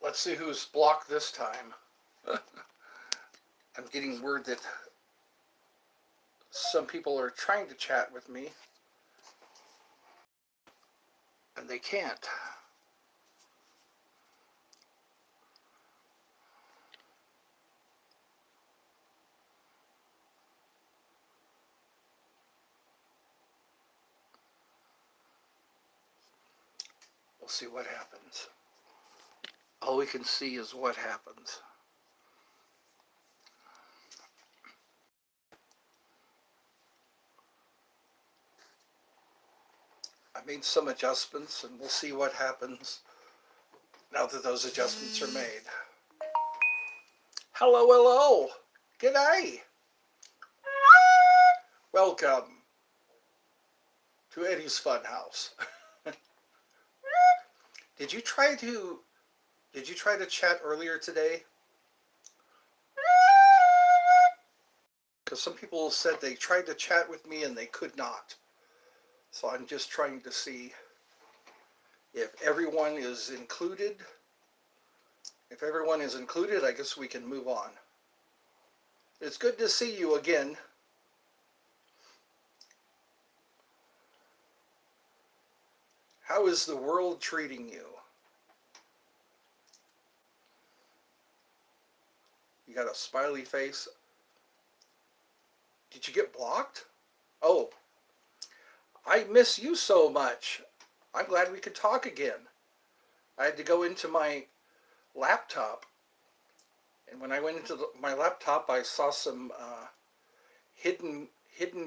Let's see who's blocked this time. I'm getting word that some people are trying to chat with me, and they can't. We'll see what happens. All we can see is what happens. I made some adjustments, and we'll see what happens now that those adjustments are made. Hello, hello. G'day. Welcome to Eddie's Funhouse. Did you try to chat earlier today? Because some people said they tried to chat with me and they could not. So I'm just trying to see if everyone is included. If everyone is included, I guess we can move on. It's good to see you again. How is the world treating you? You got a smiley face. Did you get blocked? Oh, I miss you so much. I'm glad we could talk again. I had to go into my laptop, and when I went into my laptop, I saw some hidden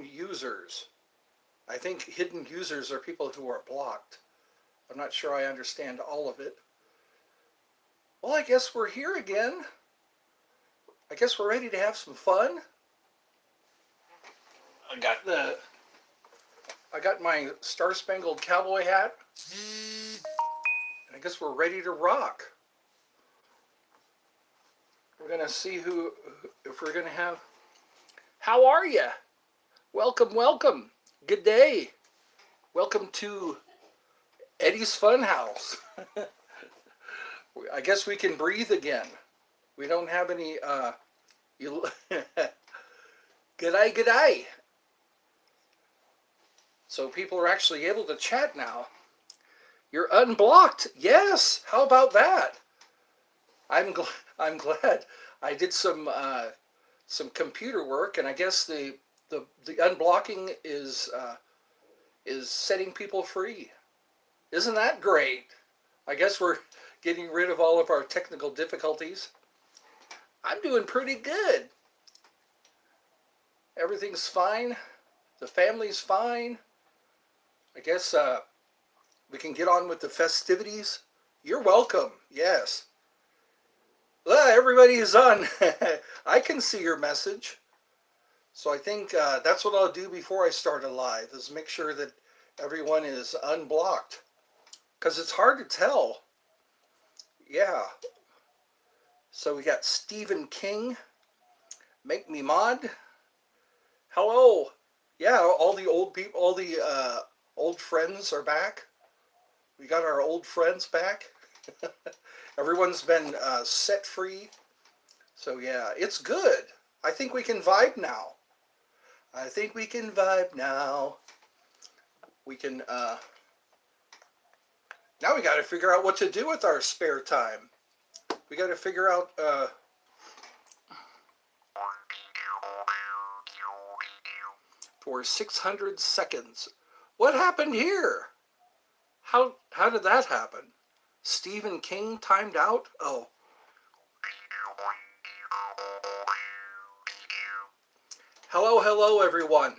users. I think hidden users are people who are blocked. I'm not sure I understand all of it. Well, I guess we're here again. I guess we're ready to have some fun. I got my Star Spangled Cowboy hat. And I guess we're ready to rock. We're going to see if we're going to have... How are you? Welcome, welcome. Good day. Welcome to Eddie's Funhouse. I guess we can breathe again. We don't have any... G'day, g'day. So people are actually able to chat now. You're unblocked. Yes. How about that? I'm glad. I did some computer work, and I guess the unblocking is setting people free. Isn't that great? I guess we're getting rid of all of our technical difficulties. I'm doing pretty good. Everything's fine. The family's fine. I guess we can get on with the festivities. You're welcome. Yes. Everybody is on. I can see your message. So I think that's what I'll do before I start a live, is make sure that everyone is unblocked. Because it's hard to tell. Yeah. So we got Stephen King. Make me mod. Hello. Yeah, all the old people, all the old friends are back. We got our old friends back. Everyone's been set free. So yeah, it's good. I think we can vibe now. I think we can vibe now. We can, now we got to figure out what to do with our spare time. We got to figure out, for 600 seconds. What happened here? How did that happen? Stephen King timed out? Oh. Hello, hello, everyone.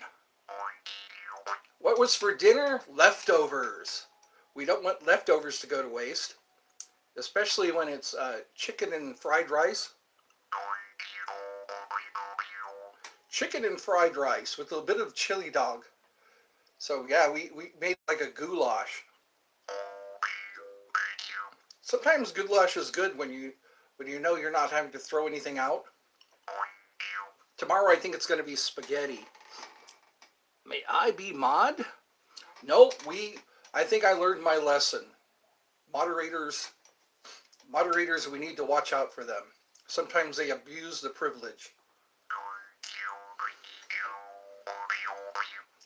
What was for dinner? Leftovers. We don't want leftovers to go to waste, especially when it's chicken and fried rice. Chicken and fried rice with a bit of chili dog. So yeah, we made like a goulash. Sometimes goulash is good when you know you're not having to throw anything out. Tomorrow I think it's going to be spaghetti. May I be mod? Nope, I think I learned my lesson. Moderators Moderators, we need to watch out for them. Sometimes they abuse the privilege.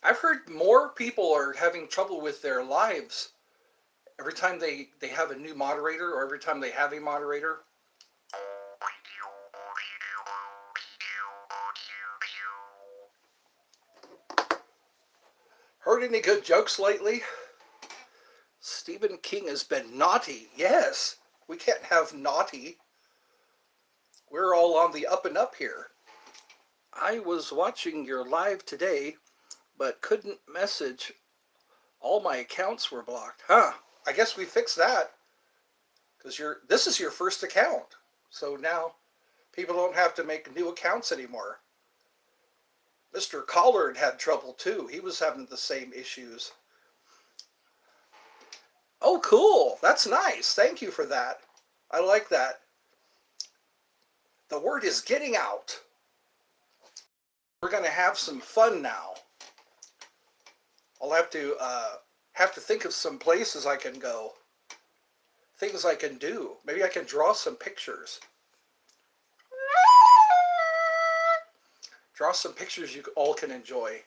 I've heard more people are having trouble with their lives every time they have a new moderator or every time they have a moderator. Heard any good jokes lately? Stephen King has been naughty. Yes, we can't have naughty. We're all on the up and up here. I was watching your live today, but couldn't message. All my accounts were blocked. Huh, I guess we fixed that. Because this is your first account. So now people don't have to make new accounts anymore. Mr. Collard had trouble too. He was having the same issues. Oh, cool. That's nice. Thank you for that. I like that. The word is getting out. We're going to have some fun now. I'll have to think of some places I can go. Things I can do. Maybe I can draw some pictures. Draw some pictures you all can enjoy.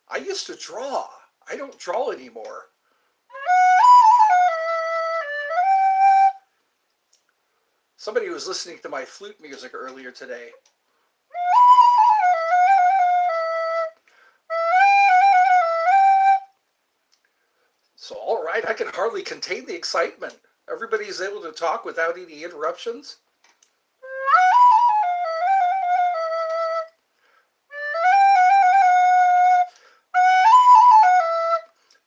I used to draw. I don't draw anymore. Somebody was listening to my flute music earlier today. So, all right, I can hardly contain the excitement. Everybody's able to talk without any interruptions.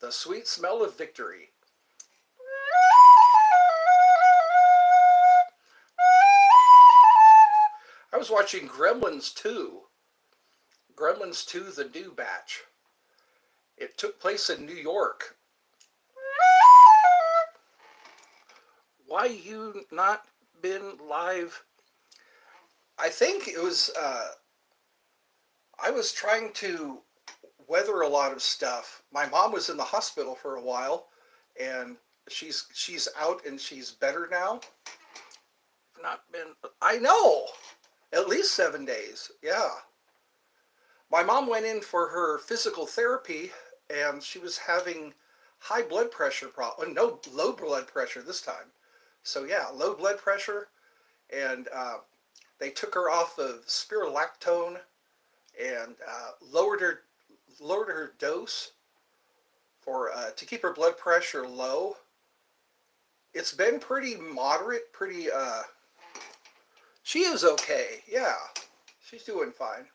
The sweet smell of victory. I was watching Gremlins 2. Gremlins 2, the new batch. It took place in New York. Why you not been live? I think it was, I was trying to weather a lot of stuff. My mom was in the hospital for a while, and she's out and she's better now. Not been, I know, at least 7 days, yeah. My mom went in for her physical therapy, and she was having high blood pressure problem, no, low blood pressure this time. So yeah, low blood pressure, and they took her off of spirulactone and lowered her dose for to keep her blood pressure low. It's been pretty moderate, pretty. She is okay. Yeah, she's doing fine.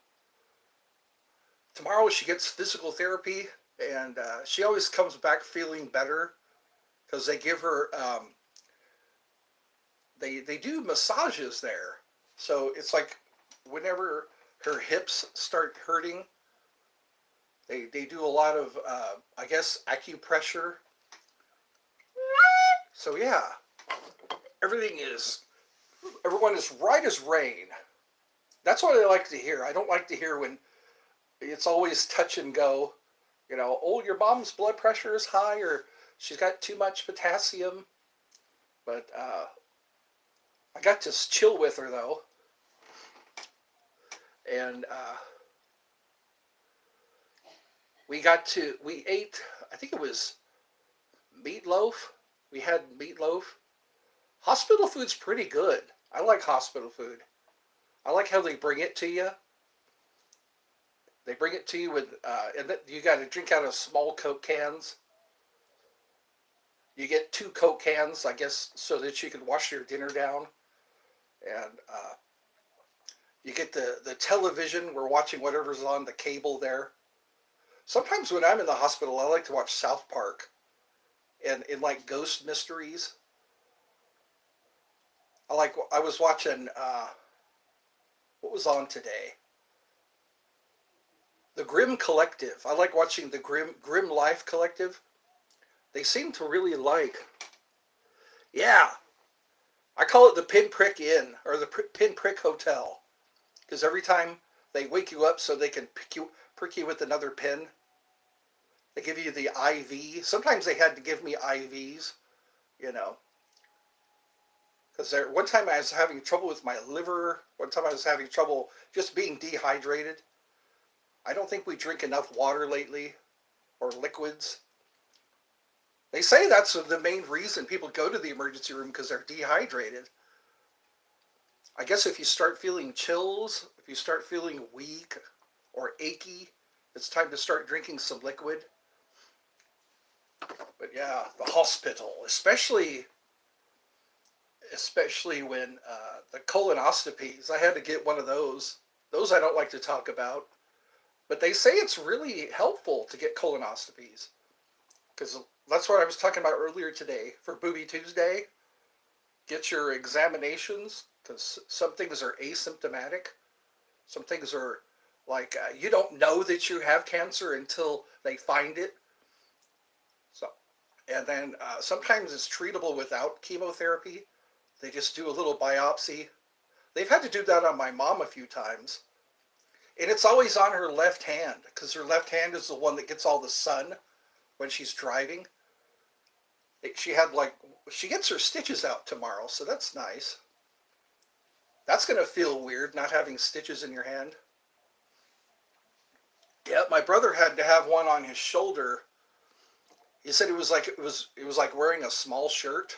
Tomorrow she gets physical therapy, and she always comes back feeling better because they give her. They do massages there, so it's like whenever her hips start hurting, they do a lot of I guess acupressure. So yeah, everyone is right as rain. That's what I like to hear. I don't like to hear when it's always touch and go. You know, oh, your mom's blood pressure is high, or she's got too much potassium. But I got to chill with her though, and we ate, I think it was meatloaf. We had meatloaf. Hospital food's pretty good. I like hospital food. I like how they bring it to you. They bring it to you with, and you got to drink out of small Coke cans. You get 2 Coke cans, I guess, so that you can wash your dinner down. And you get the television. We're watching whatever's on the cable there. Sometimes when I'm in the hospital, I like to watch South Park and in like ghost mysteries. I was watching, what was on today? The Grimm Collective. I like watching the Grimm Life Collective. They seem to really like, yeah, I call it the Pinprick Inn, or the Pinprick Hotel, because every time they wake you up so they can prick you with another pin. They give you the IV. Sometimes they had to give me IVs, you know, because one time I was having trouble with my liver. One time I was having trouble just being dehydrated. I don't think we drink enough water lately or liquids. They say that's the main reason people go to the emergency room because they're dehydrated. I guess if you start feeling chills, if you start feeling weak or achy, it's time to start drinking some liquid. But yeah, the hospital, especially when the colonoscopies, I had to get one of those. Those I don't like to talk about, but they say it's really helpful to get colonoscopies because that's what I was talking about earlier today for Booby Tuesday. Get your examinations because some things are asymptomatic. Some things are like you don't know that you have cancer until they find it. So, and then sometimes it's treatable without chemotherapy. They just do a little biopsy. They've had to do that on my mom a few times. And it's always on her left hand because her left hand is the one that gets all the sun when she's driving. She had like, she gets her stitches out tomorrow, so that's nice. That's going to feel weird not having stitches in your hand. Yeah, my brother had to have one on his shoulder. He said it was like wearing a small shirt.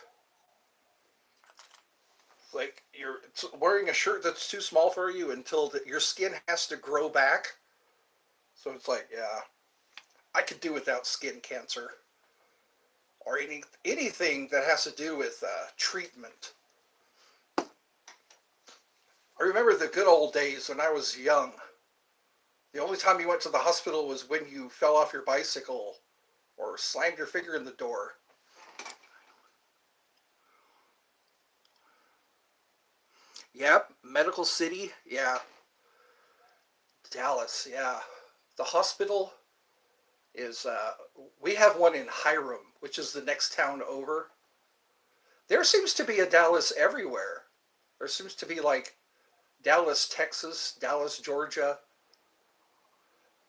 Like you're wearing a shirt that's too small for you until your skin has to grow back. So it's like, yeah, I could do without skin cancer or anything that has to do with treatment. I remember the good old days when I was young. The only time you went to the hospital was when you fell off your bicycle or slammed your finger in the door. Yep, Medical City, yeah. Dallas, yeah. The hospital is, we have one in Hiram, which is the next town over. There seems to be a Dallas everywhere. There seems to be like Dallas, Texas, Dallas, Georgia.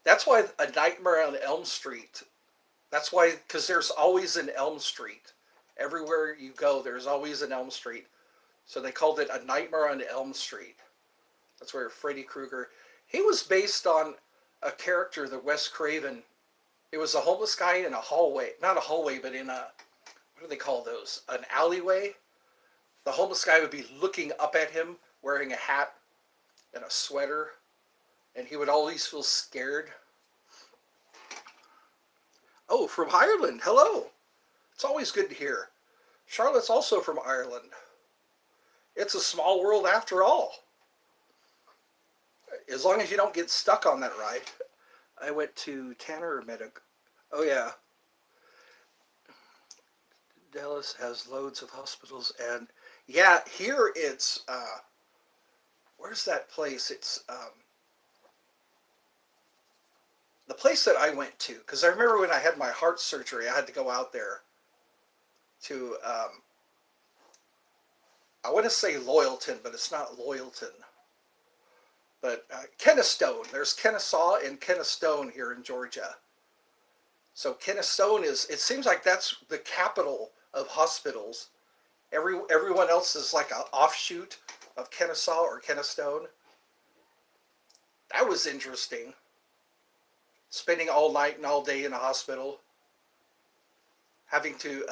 That's why A Nightmare on Elm Street. That's why, because there's always an Elm Street. Everywhere you go, there's always an Elm Street. So they called it A Nightmare on Elm Street. That's where Freddy Krueger. He was based on a character that Wes Craven. It was a homeless guy in a hallway, not a hallway, but in a, what do they call those? An alleyway. The homeless guy would be looking up at him, wearing a hat and a sweater, and he would always feel scared. Oh, from Ireland. Hello. It's always good to hear. Charlotte's also from Ireland. It's a small world after all. As long as you don't get stuck on that ride. I went to Tanner Medic. Oh yeah. Dallas has loads of hospitals and yeah, here it's where's that place? It's the place that I went to because I remember when I had my heart surgery, I had to go out there to I want to say Loyalton, but it's not Loyalton. But Kennestone, there's Kennesaw and Kennestone here in Georgia. So Kennestone is, it seems like that's the capital of hospitals. Everyone else is like an offshoot of Kennesaw or Kennestone. That was interesting. Spending all night and all day in a hospital. Having to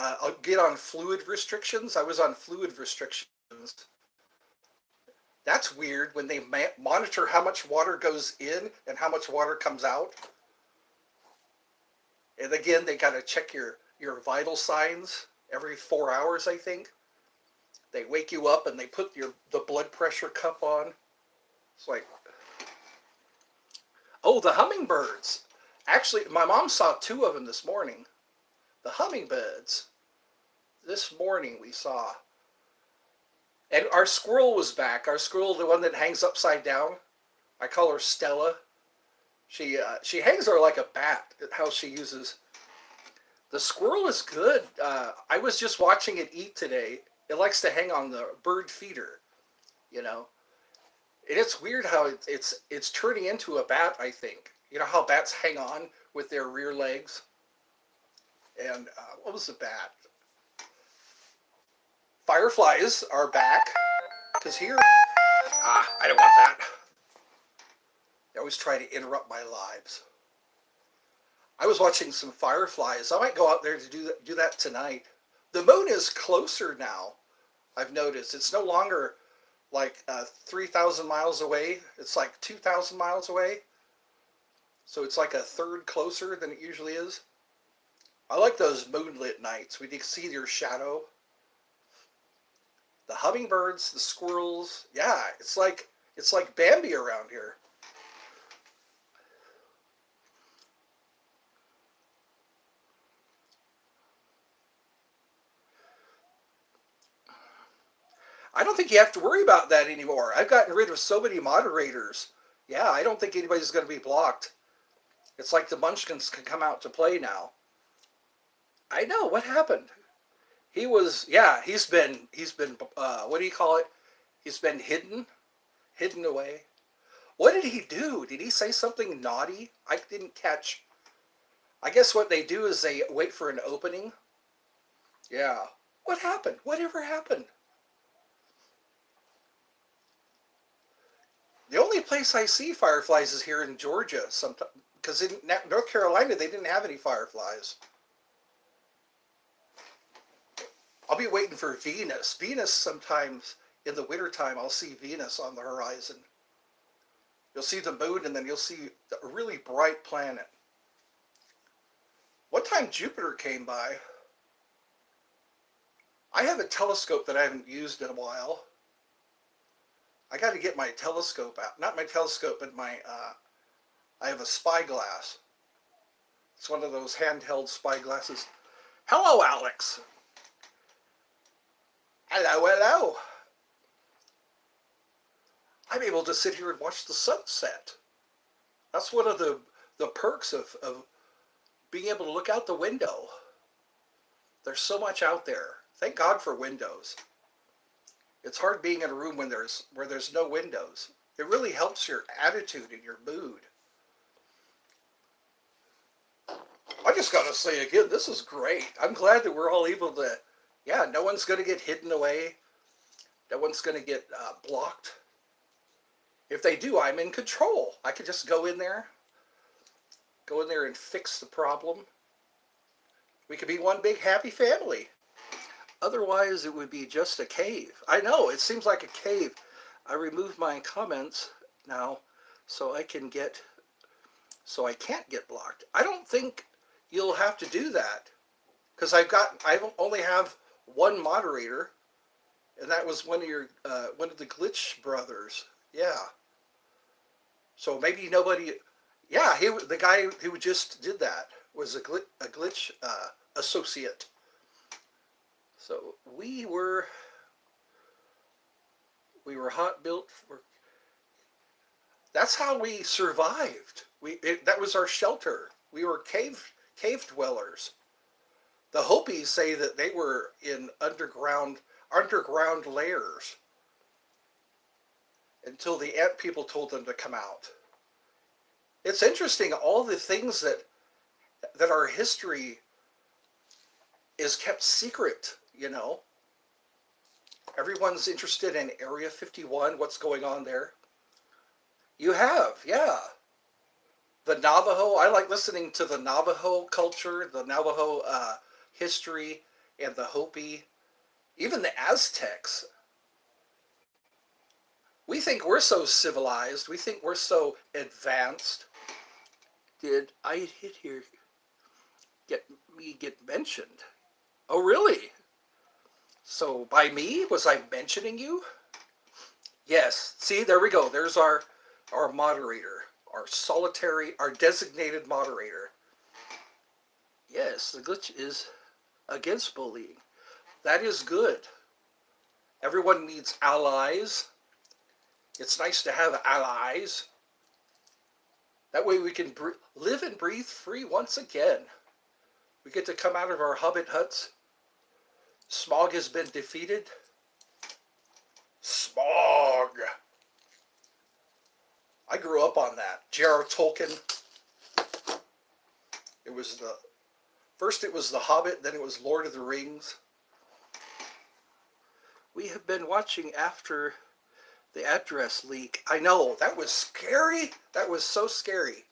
get on fluid restrictions. I was on fluid restrictions. That's weird when they monitor how much water goes in and how much water comes out. And again, they got to check your vital signs every 4 hours, I think. They wake you up and they put the blood pressure cup on. It's like, oh, the hummingbirds. Actually, my mom saw two of them this morning. The hummingbirds. This morning we saw. And our squirrel was back. Our squirrel, the one that hangs upside down. I call her Stella. She hangs her like a bat. How she uses. The squirrel is good. I was just watching it eat today. It likes to hang on the bird feeder, you know. And it's weird how it's turning into a bat. I think you know how bats hang on with their rear legs. And what was the bat? Fireflies are back. Because here, I don't want that. They always try to interrupt my lives. I was watching some fireflies. I might go out there to do that tonight. The moon is closer now, I've noticed. It's no longer like 3,000 miles away. It's like 2,000 miles away. So it's like a third closer than it usually is. I like those moonlit nights when you can see your shadow. The hummingbirds, the squirrels. Yeah, it's like Bambi around here. I don't think you have to worry about that anymore. I've gotten rid of so many moderators. Yeah, I don't think anybody's going to be blocked. It's like the Munchkins can come out to play now. I know, what happened? He was, yeah, he's been, what do you call it? He's been hidden away. What did he do? Did he say something naughty? I didn't catch. I guess what they do is they wait for an opening. Yeah. What happened? Whatever happened? The only place I see fireflies is here in Georgia, sometimes, because in North Carolina they didn't have any fireflies. I'll be waiting for Venus. Venus sometimes in the wintertime I'll see Venus on the horizon. You'll see the moon and then you'll see a really bright planet. One time Jupiter came by. I have a telescope that I haven't used in a while. I got to get my telescope out. Not my telescope, but my, I have a spyglass. It's one of those handheld spyglasses. Hello, Alex. Hello, hello. I'm able to sit here and watch the sunset. That's one of the perks of being able to look out the window. There's so much out there. Thank God for windows. It's hard being in a room where there's no windows. It really helps your attitude and your mood. I just got to say again, this is great. I'm glad that we're all able to, yeah, no one's going to get hidden away. No one's going to get blocked. If they do, I'm in control. I could just go in there and fix the problem. We could be one big happy family. Otherwise, it would be just a cave. I know, it seems like a cave. I removed my comments now so I can't get blocked. I don't think you'll have to do that because I only have one moderator, and that was one of the Glitch brothers. Yeah. So maybe nobody. Yeah, the guy who just did that was a Glitch associate. So we were hot built for. That's how we survived. That was our shelter. We were cave dwellers. The Hopis say that they were in underground layers until the ant people told them to come out. It's interesting, all the things that our history is kept secret, you know. Everyone's interested in Area 51, what's going on there. You have, yeah. The Navajo, I like listening to the Navajo culture, the Navajo history, and the Hopi, even the Aztecs. We think we're so civilized. We think we're so advanced. Did I hit here get mentioned? Oh, really? So by me, was I mentioning you? Yes. See, there we go. There's our moderator, our designated moderator. Yes, the Glitch is against bullying. That is good. Everyone needs allies. It's nice to have allies. That way we can live and breathe free once again. We get to come out of our hobbit huts. Smog has been defeated. Smog. I grew up on that. J.R. Tolkien. It was First it was The Hobbit, then it was Lord of the Rings. We have been watching after the address leak. I know, that was scary. That was so scary.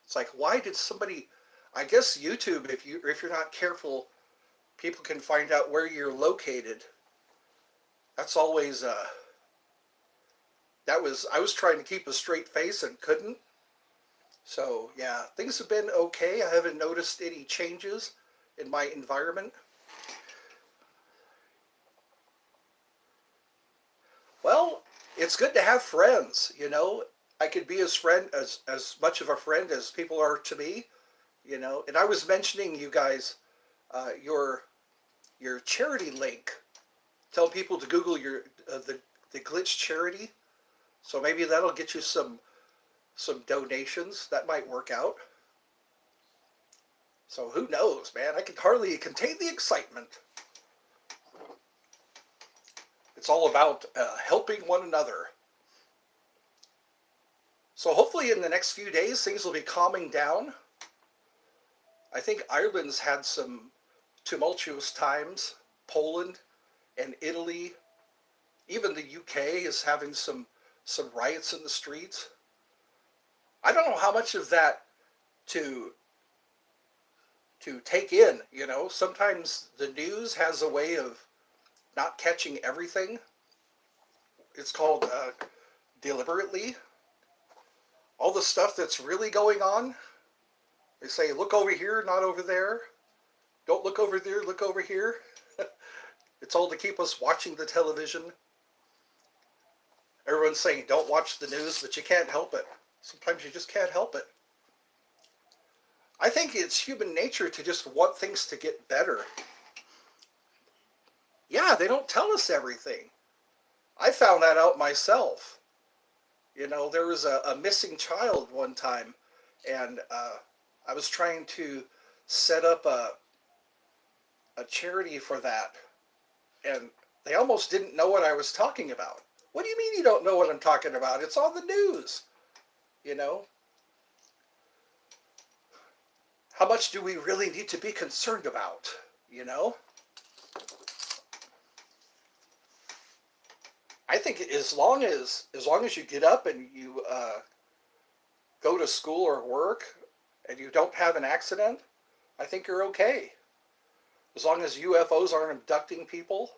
It's like, why did somebody... I guess YouTube, if you're not careful, people can find out where you're located. That's always I was trying to keep a straight face and couldn't. So yeah, things have been okay. I haven't noticed any changes in my environment. Well, it's good to have friends, you know. I could be as much of a friend as people are to me, you know. And I was mentioning you guys your charity link. Tell people to Google your the glitch charity. So maybe that'll get you some donations. That might work out. So who knows, man? I can hardly contain the excitement. It's all about helping one another. So hopefully in the next few days things will be calming down. I think Ireland's had some tumultuous times. Poland and Italy, even the UK is having some riots in the streets. I don't know how much of that to take in, you know. Sometimes the news has a way of not catching everything. It's called deliberately. All the stuff that's really going on, they say, look over here, not over there. Don't look over there, look over here. It's all to keep us watching the television. Everyone's saying don't watch the news, but you can't help it. Sometimes you just can't help it. I think it's human nature to just want things to get better. Yeah, they don't tell us everything. I found that out myself. You know, there was a missing child one time, and I was trying to set up a charity for that, and they almost didn't know what I was talking about. What do you mean you don't know what I'm talking about? It's on the news, you know? How much do we really need to be concerned about, you know? I think as long as you get up and you go to school or work and you don't have an accident, I think you're okay. As long as UFOs aren't abducting people.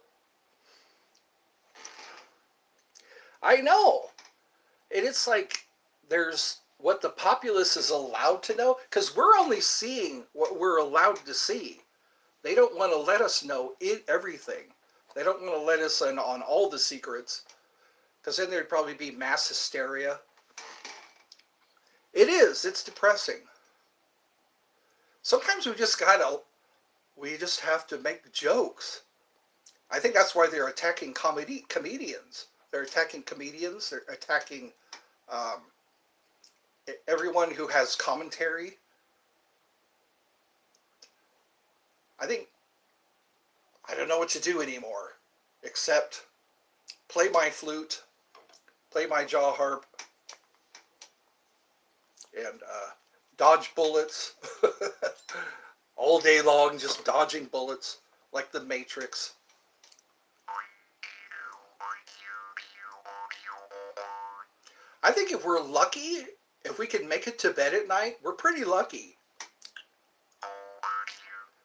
I know. And it's like there's what the populace is allowed to know, because we're only seeing what we're allowed to see. They don't want to let us know everything. They don't want to let us in on all the secrets, because then there'd probably be mass hysteria. It is. It's depressing. Sometimes we just have to make jokes. I think that's why they're attacking comedians. They're attacking comedians. They're attacking everyone who has commentary. I don't know what to do anymore, except play my flute, play my jaw harp, and dodge bullets all day long, just dodging bullets like the Matrix. I think if we're lucky, if we can make it to bed at night, we're pretty lucky.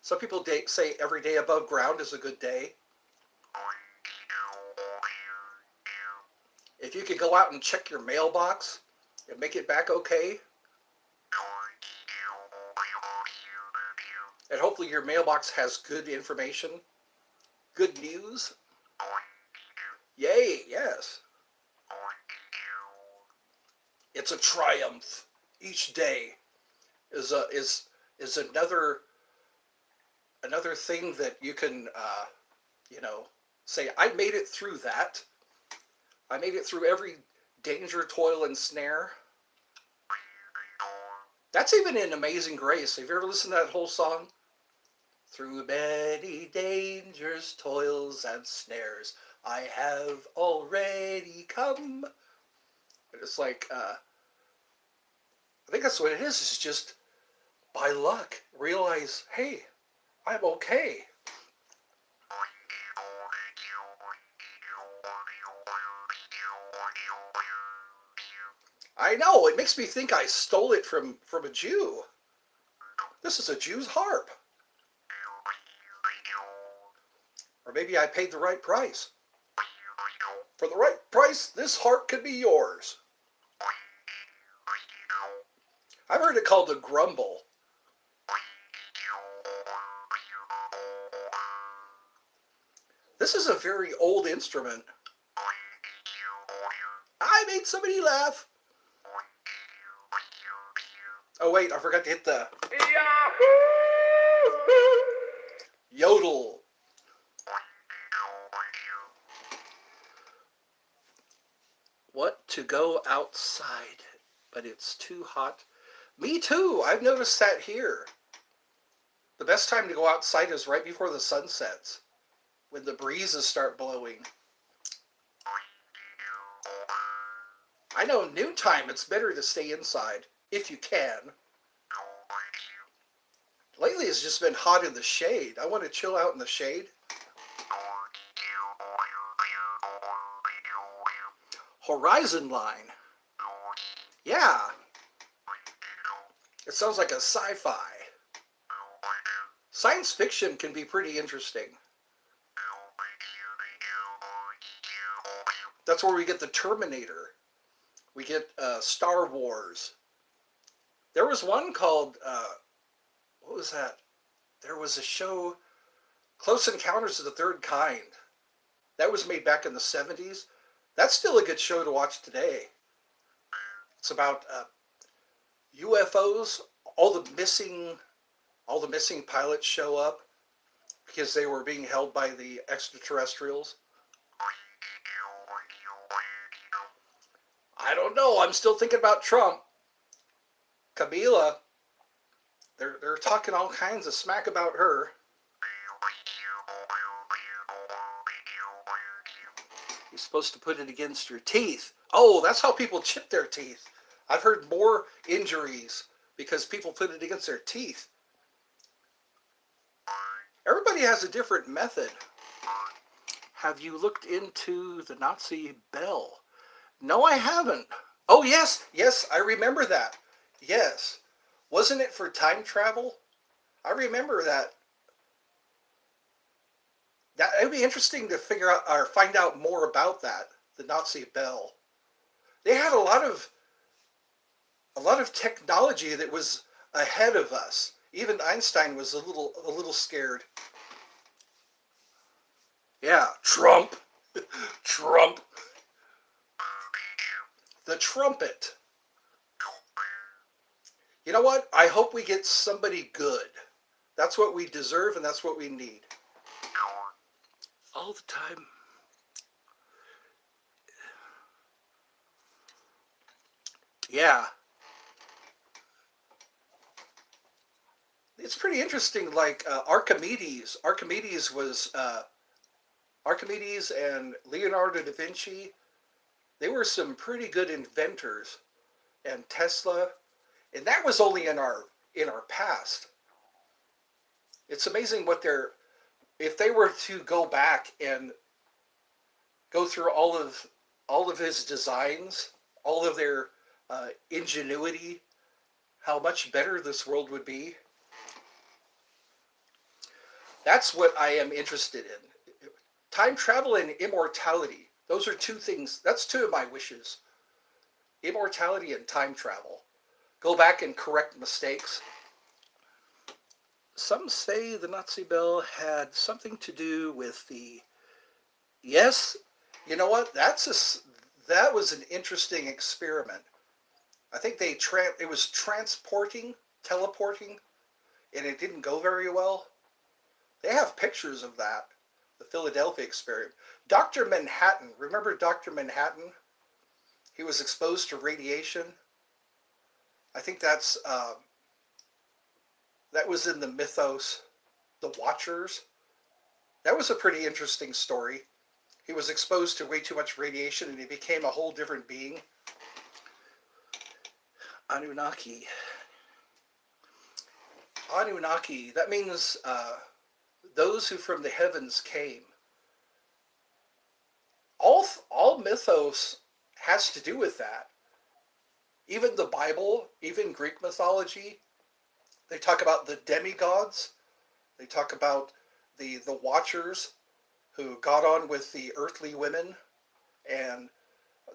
Some people say every day above ground is a good day. If you could go out and check your mailbox and make it back okay, and hopefully your mailbox has good information, good news. Yay, yes. It's a triumph. Each day is another thing that you can say, I made it through that. I made it through every danger, toil, and snare. That's even in Amazing Grace. Have you ever listened to that whole song? Through many dangers, toils, and snares, I have already come. It's like, I think that's what it is. It's just by luck, realize, hey, I'm okay. I know, it makes me think I stole it from a Jew. This is a Jew's harp. Or maybe I paid the right price. For the right price, this harp could be yours. I've heard it called a grumble. This is a very old instrument. I made somebody laugh. Oh wait, I forgot to hit the yodel. What to go outside, but it's too hot. Me too. I've noticed that here. The best time to go outside is right before the sun sets, when the breezes start blowing. I know noontime it's better to stay inside, if you can. Lately it's just been hot in the shade. I want to chill out in the shade. Horizon line. Yeah. It sounds like a sci-fi. Science fiction can be pretty interesting. That's where we get the Terminator. We get Star Wars. There was one called, what was that? There was a show, Close Encounters of the Third Kind. That was made back in the 70s. That's still a good show to watch today. It's about UFOs. All the missing pilots show up because they were being held by the extraterrestrials. I don't know. I'm still thinking about Trump. Camila, they're talking all kinds of smack about her. You're supposed to put it against your teeth. Oh, that's how people chip their teeth. I've heard more injuries because people put it against their teeth. Everybody has a different method. Have you looked into the Nazi bell? No, I haven't. Oh, yes, I remember that. Yes. Wasn't it for time travel? I remember that. It would be interesting to figure out or find out more about that, the Nazi bell. They had a lot of technology that was ahead of us. Even Einstein was a little scared. Yeah, Trump. Trump. The trumpet. You know what? I hope we get somebody good. That's what we deserve and that's what we need. All the time. Yeah. It's pretty interesting, like Archimedes. Archimedes and Leonardo da Vinci. They were some pretty good inventors. And Tesla. And that was only in our past. It's amazing what if they were to go back and go through all of his designs, all of their ingenuity, how much better this world would be. That's what I am interested in. Time travel and immortality. Those are two things. That's two of my wishes. Immortality and time travel. Go back and correct mistakes. Some say the Nazi bell had something to do with the... Yes, you know what? That was an interesting experiment. I think it was teleporting, and it didn't go very well. They have pictures of that, the Philadelphia experiment. Dr. Manhattan, remember Dr. Manhattan? He was exposed to radiation. I think that was in the mythos, The Watchers. That was a pretty interesting story. He was exposed to way too much radiation and he became a whole different being. Anunnaki. That means those who from the heavens came. All mythos has to do with that. Even the Bible, even Greek mythology, they talk about the demigods. They talk about the Watchers who got on with the earthly women, and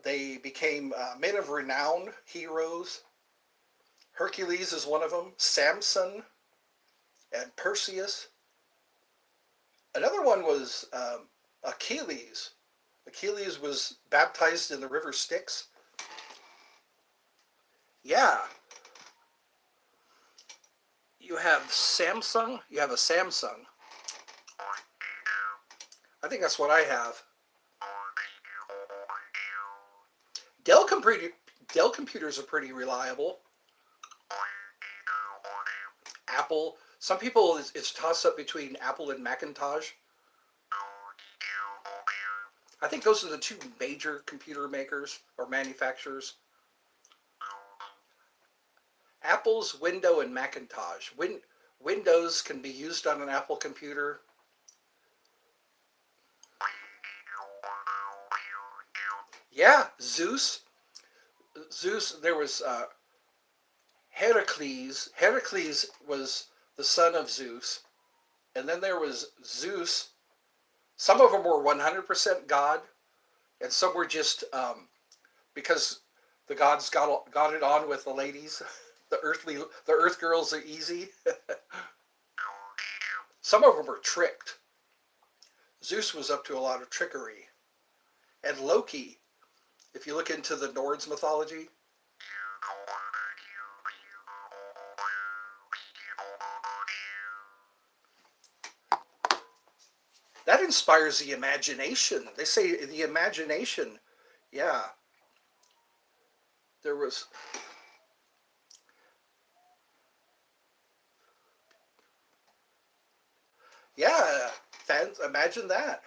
they became men of renown, heroes. Hercules is one of them. Samson and Perseus. Another one was Achilles. Achilles was baptized in the river Styx. Yeah. You have Samsung. You have a Samsung. I think that's what I have. Dell computers are pretty reliable. Apple. Some people, it's tossed up between Apple and Macintosh. I think those are the two major computer makers or manufacturers. Apple's Windows and Macintosh. Windows can be used on an Apple computer. Yeah, Zeus. There was Heracles. Heracles was the son of Zeus. And then there was Zeus. Some of them were 100% God, and some were just because the gods got it on with the ladies. The earth girls are easy. Some of them were tricked. Zeus was up to a lot of trickery. And Loki, if you look into the Nords mythology, that inspires the imagination. They say the imagination, yeah. There was... Yeah, fans, imagine that.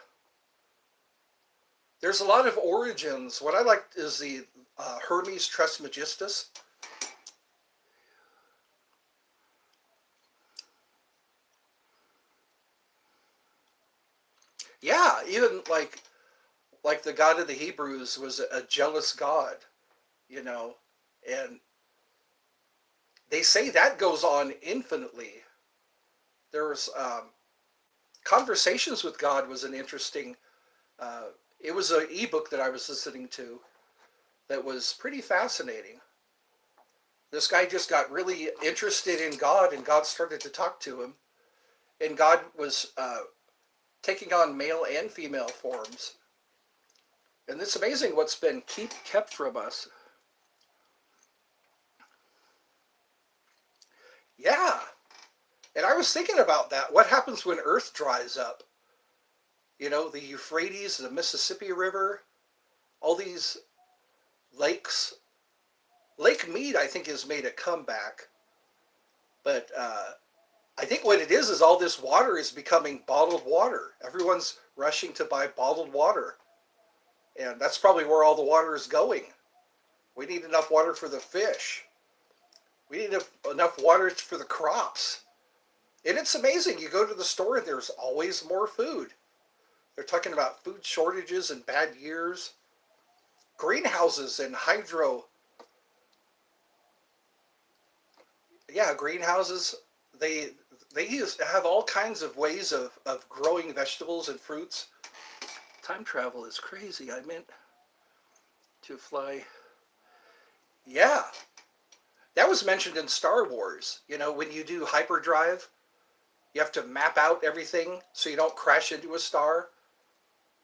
There's a lot of origins. What I like is the Hermes Trismegistus. Yeah, even like the God of the Hebrews was a jealous God, you know, and they say that goes on infinitely. There was Conversations with God was an interesting. It was an ebook that I was listening to that was pretty fascinating. This guy just got really interested in God, and God started to talk to him, and God was taking on male and female forms. And it's amazing what's been kept from us. Yeah. And I was thinking about that. What happens when Earth dries up? You know, the Euphrates, the Mississippi River, all these lakes. Lake Mead, I think, has made a comeback. But I think what it is all this water is becoming bottled water. Everyone's rushing to buy bottled water. And that's probably where all the water is going. We need enough water for the fish. We need enough water for the crops. And it's amazing. You go to the store and there's always more food. They're talking about food shortages and bad years. Greenhouses and hydro. Yeah, greenhouses. They have all kinds of ways of growing vegetables and fruits. Time travel is crazy. I meant to fly. Yeah. That was mentioned in Star Wars. You know, when you do hyperdrive, you have to map out everything so you don't crash into a star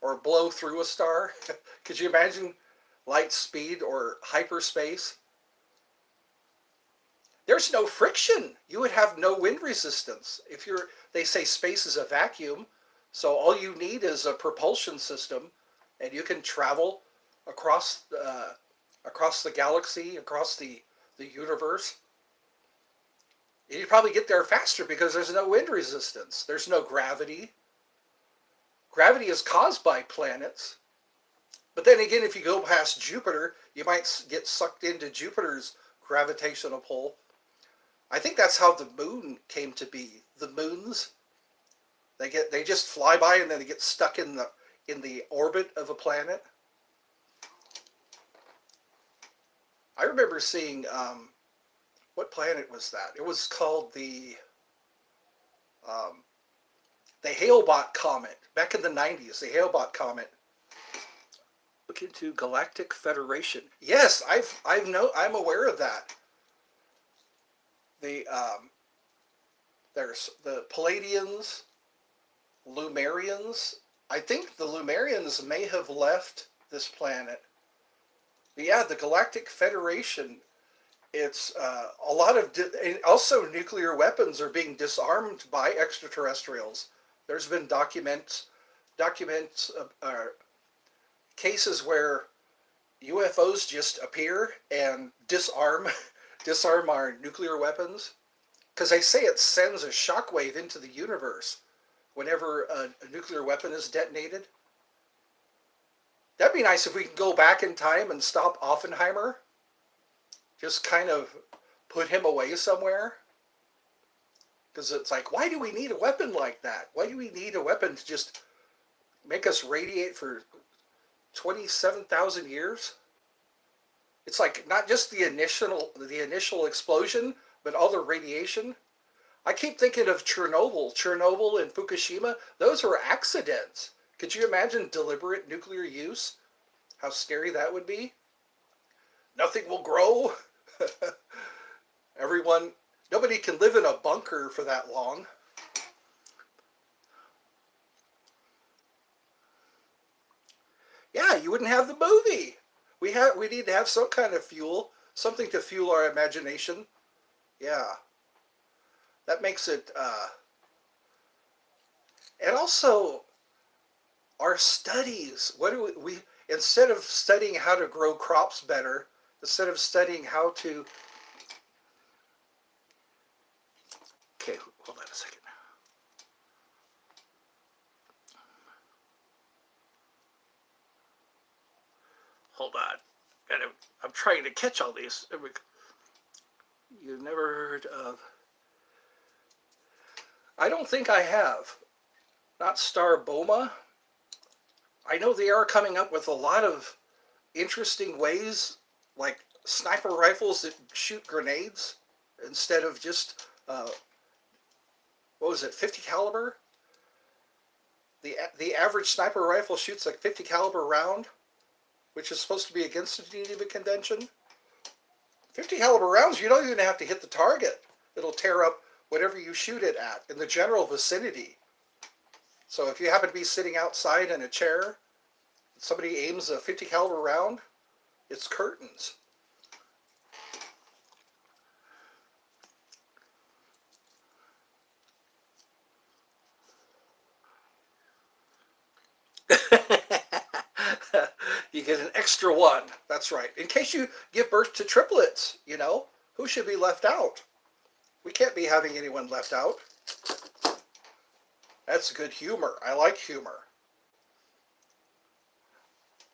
or blow through a star. Could you imagine light speed or hyperspace? There's no friction. You would have no wind resistance. They say space is a vacuum, so all you need is a propulsion system, and you can travel across the galaxy, across the universe. And you probably get there faster because there's no wind resistance. There's no gravity. Gravity is caused by planets. But then again, if you go past Jupiter, you might get sucked into Jupiter's gravitational pull. I think that's how the moon came to be. The moons. They just fly by and then they get stuck in the orbit of a planet. I remember seeing what planet was that? It was called um, the Hale-Bopp comet back in the 90s. The Hale-Bopp comet. Look into Galactic Federation. Yes, I'm aware of that. The there's the Palladians, Lumerians. I think the Lumerians may have left this planet. But yeah, the Galactic Federation. It's a lot of and also nuclear weapons are being disarmed by extraterrestrials. There's been documents cases where UFOs just appear and disarm our nuclear weapons because they say it sends a shockwave into the universe whenever a nuclear weapon is detonated. That'd be nice if we could go back in time and stop Oppenheimer. Just kind of put him away somewhere. Because it's like, why do we need a weapon like that? Why do we need a weapon to just make us radiate for 27,000 years? It's like not just the initial explosion, but all the radiation. I keep thinking of Chernobyl and Fukushima. Those were accidents. Could you imagine deliberate nuclear use? How scary that would be. Nothing will grow. Nobody can live in a bunker for that long. Yeah, you wouldn't have the movie. We need to have some kind of fuel, something to fuel our imagination. Yeah, that makes it. And also, our studies. What do we instead of studying how to grow crops better, instead of studying how to. Okay, hold on a second. Hold on. And I'm trying to catch all these. You've never heard of. I don't think I have. Not Star Boma. I know they are coming up with a lot of interesting ways, like sniper rifles that shoot grenades instead of just, what was it, 50 caliber? The average sniper rifle shoots like 50 caliber round, which is supposed to be against the Geneva Convention. 50 caliber rounds, you don't even have to hit the target. It'll tear up whatever you shoot it at in the general vicinity. So if you happen to be sitting outside in a chair, somebody aims a 50 caliber round, it's curtains. You get an extra one. That's right. In case you give birth to triplets, who should be left out? We can't be having anyone left out. That's good humor. I like humor.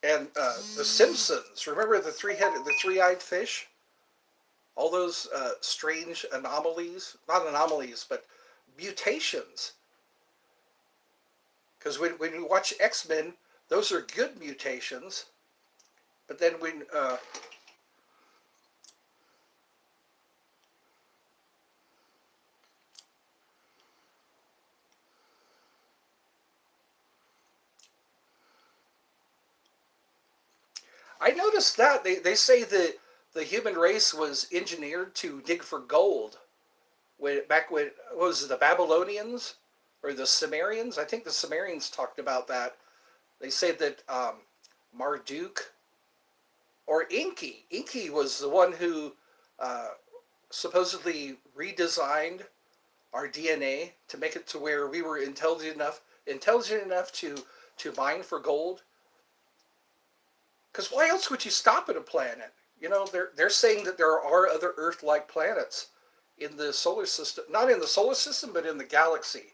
And The Simpsons. Remember the three-eyed fish? All those strange anomalies. Not anomalies, but mutations. Because when you watch X-Men, those are good mutations. But then when... I noticed that. They say that the human race was engineered to dig for gold. What was it, the Babylonians? Or the Sumerians? I think the Sumerians talked about that. They say that Marduk or Inky was the one who supposedly redesigned our DNA to make it to where we were intelligent enough to mine for gold. Because why else would you stop at a planet? They're saying that there are other Earth-like planets in the solar system, not in the solar system, but in the galaxy,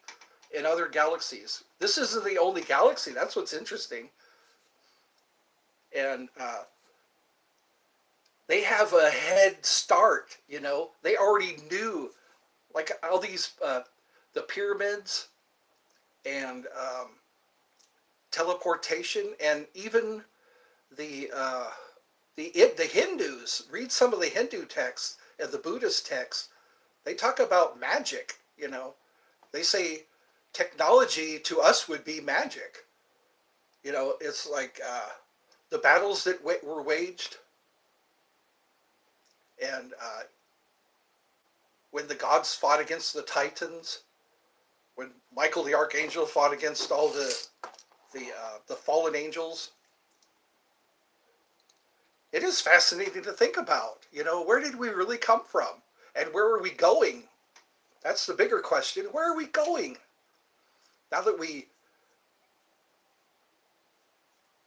in other galaxies. This isn't the only galaxy. That's what's interesting. And they have a head start. They already knew, like all these the pyramids. and teleportation, and even the the Hindus. Read some of the Hindu texts and the Buddhist texts. They talk about magic. They say technology to us would be magic. It's like the battles that were waged, and when the gods fought against the Titans, when Michael the Archangel fought against all the fallen angels. It is fascinating to think about. Where did we really come from, and where are we going? That's the bigger question. Where are we going? Now that we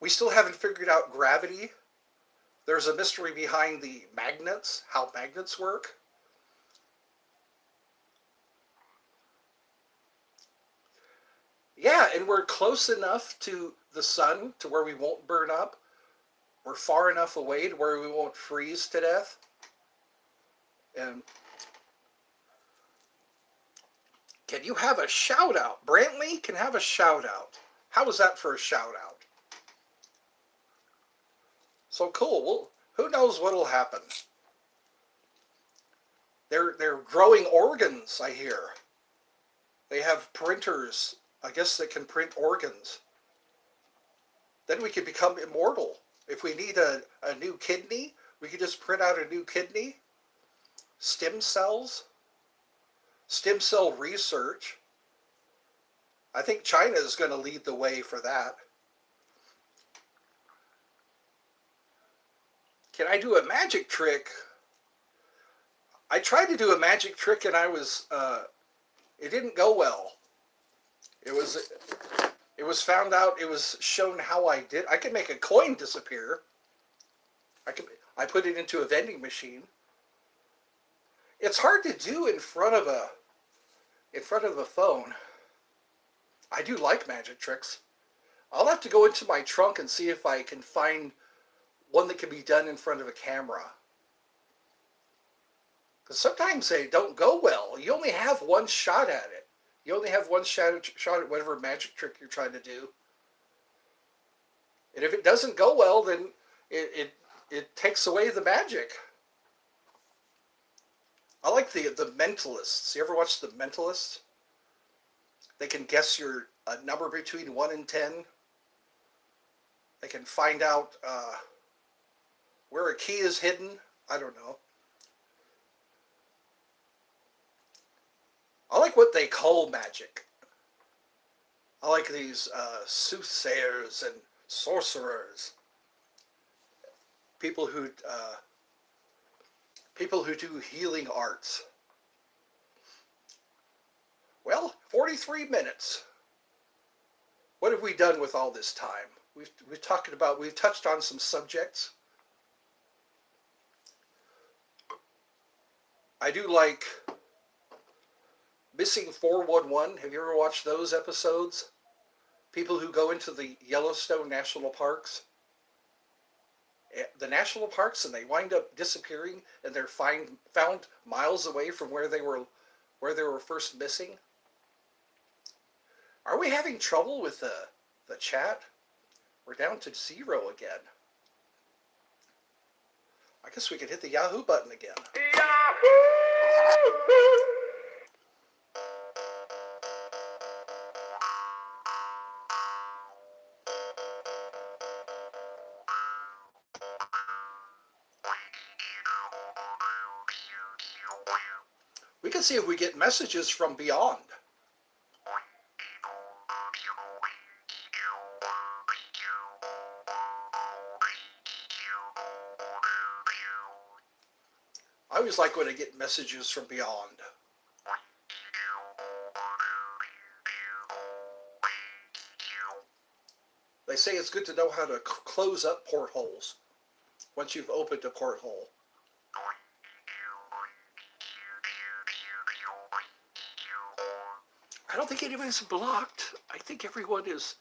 still haven't figured out gravity. There's a mystery behind the magnets, how magnets work. Yeah, and we're close enough to the sun to where we won't burn up. We're far enough away to where we won't freeze to death. And can you have a shout out? Brantley can have a shout out. How was that for a shout out? So cool. Well, who knows what'll happen? They're growing organs, I hear. They have printers, I guess, that can print organs. Then we could become immortal. If we need a new kidney, we could just print out a new kidney. Stem cells. Stem cell research. I think China is going to lead the way for that. Can I do a magic trick? I tried to do a magic trick and it didn't go well. It was found out, it was shown how I did. I could make a coin disappear. I put it into a vending machine. It's hard to do in front of a phone. I do like magic tricks. I'll have to go into my trunk and see if I can find one that can be done in front of a camera. Because sometimes they don't go well. You only have one shot at it. You only have one shot at whatever magic trick you're trying to do. And if it doesn't go well, then it takes away the magic. I like the mentalists. You ever watch the mentalists? They can guess your number between 1 and 10. They can find out where a key is hidden. I don't know. I like what they call magic. I like these soothsayers and sorcerers. People who do healing arts. Well, 43 minutes. What have we done with all this time? We've touched on some subjects. I do like Missing 411. Have you ever watched those episodes? People who go into the Yellowstone National Parks. The national parks, and they wind up disappearing, and they're found miles away from where they were first missing. Are we having trouble with the chat? We're down to 0 again. I guess we could hit the Yahoo button again. Yahoo! We can see if we get messages from beyond. I always like when I get messages from beyond. They say it's good to know how to close up portholes once you've opened a porthole. I don't think anybody's blocked. I think everyone is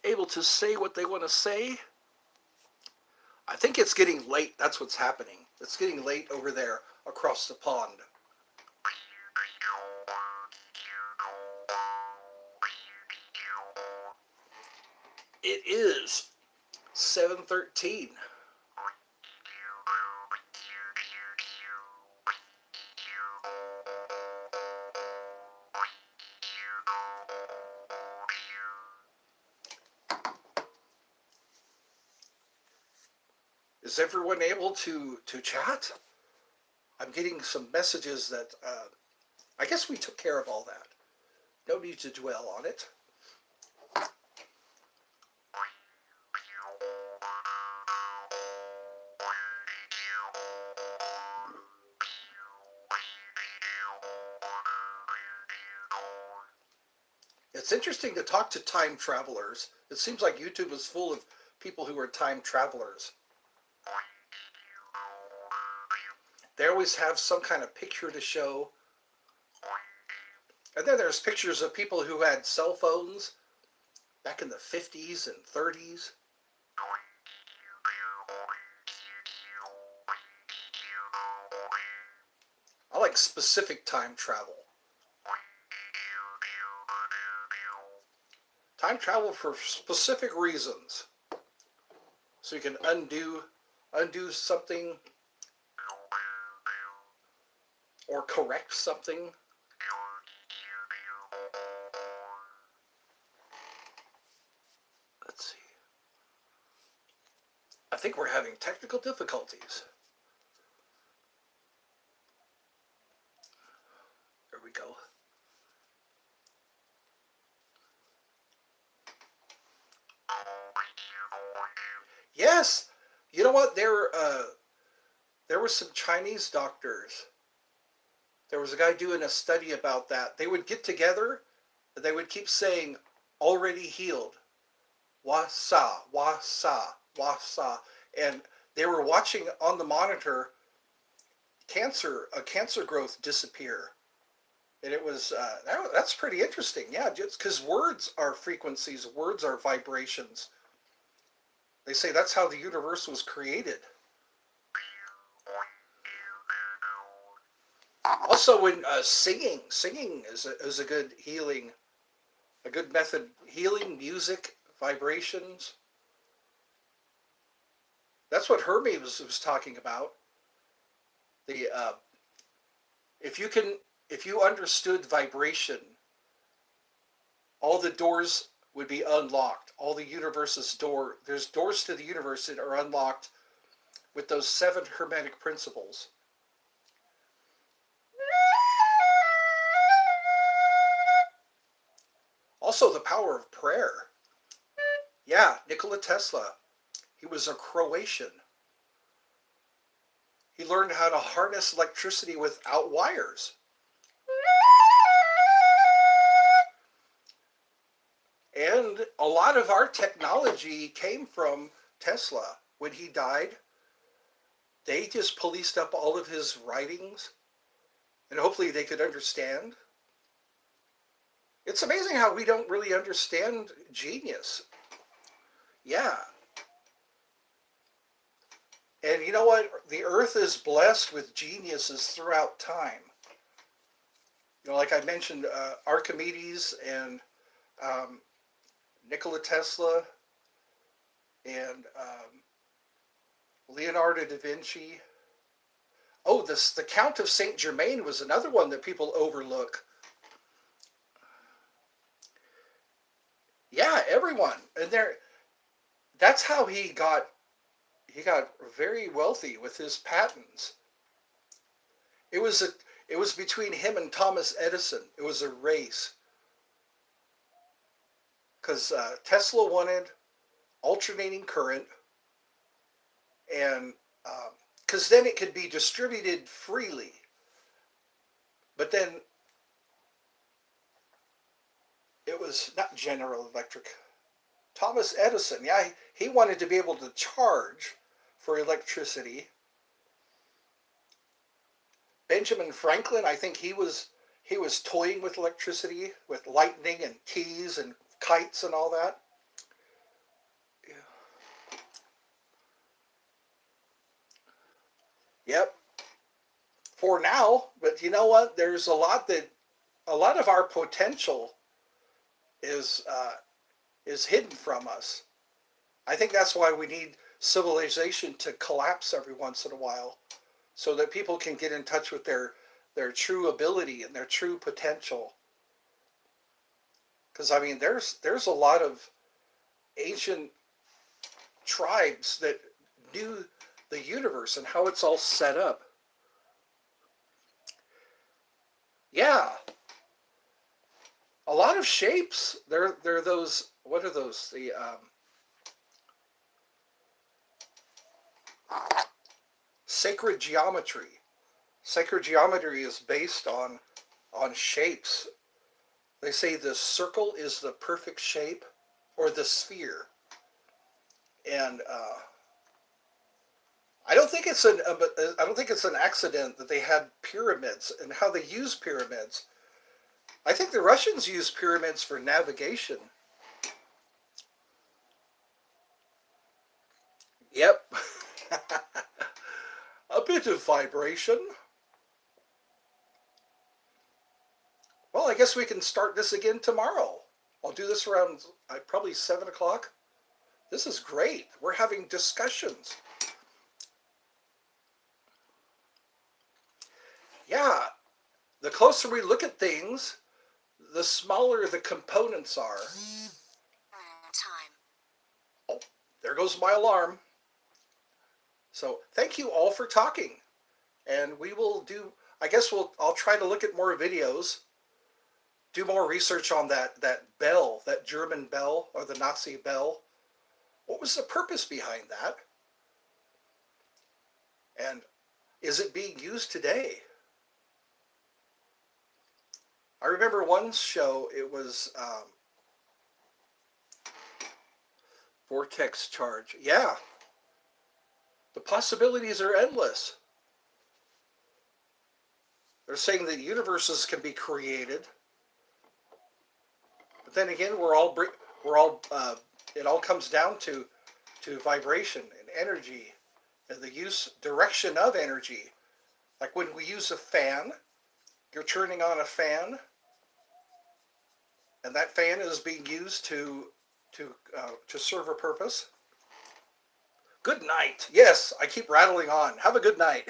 able to say what they want to say. I think it's getting late. That's what's happening. It's getting late over there across the pond. It is 7:13. Is everyone able to chat? I'm getting some messages that I guess we took care of all that. No need to dwell on it. It's interesting to talk to time travelers. It seems like YouTube is full of people who are time travelers. They always have some kind of picture to show. And then there's pictures of people who had cell phones back in the 50s and 30s. I like specific time travel. Time travel for specific reasons. So you can undo something or correct something. Let's see. I think we're having technical difficulties. There we go. Yes, you know what? There were some Chinese doctors. There was a guy doing a study about that. They would get together, and they would keep saying, "Already healed," "Wa sa, wa sa, wa sa," and they were watching on the monitor a cancer growth disappear, and it was that's pretty interesting. Yeah, just because words are frequencies, words are vibrations. They say that's how the universe was created. Also, when singing is a good healing, a good method. Healing, music, vibrations. That's what Hermie was talking about. The if you understood vibration, all the doors would be unlocked. All the universe's there's doors to the universe that are unlocked with those 7 hermetic principles. Also, the power of prayer. Yeah, Nikola Tesla. He was a Croatian. He learned how to harness electricity without wires. And a lot of our technology came from Tesla. When he died, they just policed up all of his writings, and hopefully they could understand. It's amazing how we don't really understand genius. Yeah. And you know what? The earth is blessed with geniuses throughout time. You know, like I mentioned, Archimedes and Nikola Tesla and Leonardo da Vinci. Oh, the Count of Saint Germain was another one that people overlook. Yeah, everyone. And that's how he got very wealthy with his patents. It was between him and Thomas Edison. It was a race. Because Tesla wanted alternating current, and because then it could be distributed freely. But then it was not General Electric. Thomas Edison, yeah, he wanted to be able to charge for electricity. Benjamin Franklin, I think he was toying with electricity, with lightning and keys and kites and all that. Yeah. Yep. For now, but you know what? There's a lot of our potential is hidden from us. I think that's why we need civilization to collapse every once in a while, so that people can get in touch with their true ability and their true potential. Because I mean, there's a lot of ancient tribes that knew the universe and how it's all set up. Yeah, a lot of shapes. They're those. What are those? The sacred geometry. Sacred geometry is based on shapes. They say the circle is the perfect shape, or the sphere, and I don't think it's an accident that they had pyramids and how they use pyramids. I think the Russians used pyramids for navigation. Yep. A bit of vibration. Well, I guess we can start this again tomorrow. I'll do this around probably 7 o'clock. This is great. We're having discussions. Yeah, the closer we look at things, the smaller the components are. Time. Oh, there goes my alarm. So thank you all for talking. And we will do, I guess I'll try to look at more videos, do more research on that bell, that German bell, or the Nazi bell. What was the purpose behind that? And is it being used today? I remember one show, it was vortex charge. Yeah, the possibilities are endless. They're saying that universes can be created, but then again, it all comes down to vibration and energy and the direction of energy. Like when we use a fan, you're turning on a fan, and that fan is being used to serve a purpose. Good night. Yes, I keep rattling on. Have a good night.